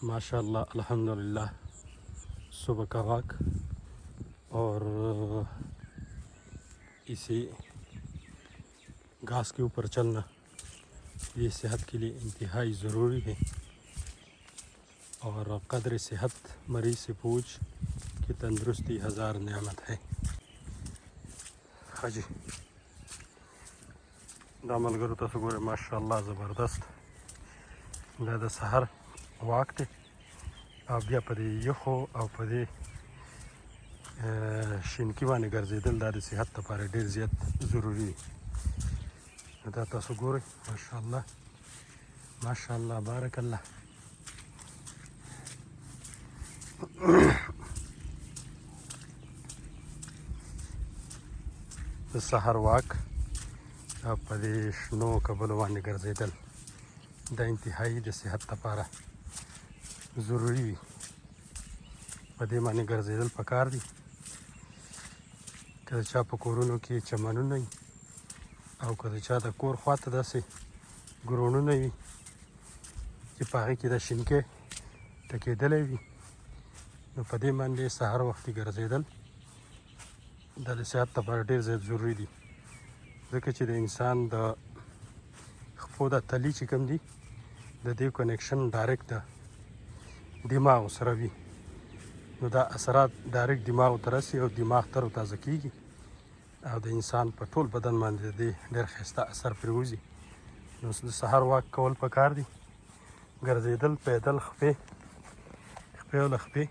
माशाल्लाह अल्हम्दुलिल्लाह सुबह का वॉक और इसी घास के ऊपर चलना ये सेहत के लिए इंतहाई ज़रूरी है। और क़द्र सेहत मरीज़ से पूछ कि तंदुरुस्ती हज़ार नेमत है। हाँ जी दा मलगरू तसो गोरे माशाल्लाह ज़बरदस्त दा द सहर वाक थे او بیا په دې یخو او په دې شینکي باندې ګرځېدل دا د صحت لپاره ډېر زیات ضروري دي. دا تاسو ګورئ ماشاءالله ماشاءالله بارک الله. د سحر واک او په دې شنو کبلو باندې ګرځېدل دا انتهایی د صحت لپاره ضروری وي. په دې باندې ګرځېدل پکار دي. که د چا په کورونو کې چمنونه وي او که د چا د کور خواته داسې ګروڼونه وي چې په هغې کې د شینکۍ ټکېدلی وي نو په دې باندې سهار وختي ګرځېدل دا د صحت لپاره ډېر زیات ضروري دي. ځکه چې د انسان د خپو د تلي چې کوم دي د دې کنیکشن ډایرکټ د دماغ سره وي نو دا اثرات ډایرکټ دماغ ته رسي او دماغ تر تازه کیږي او د انسان په ټول بدن باندې د دې ډېر ښایسته اثر پرې وځي. نو د سهار واک کول پکار دي. ګرځېدل پیدل خپې او له خپې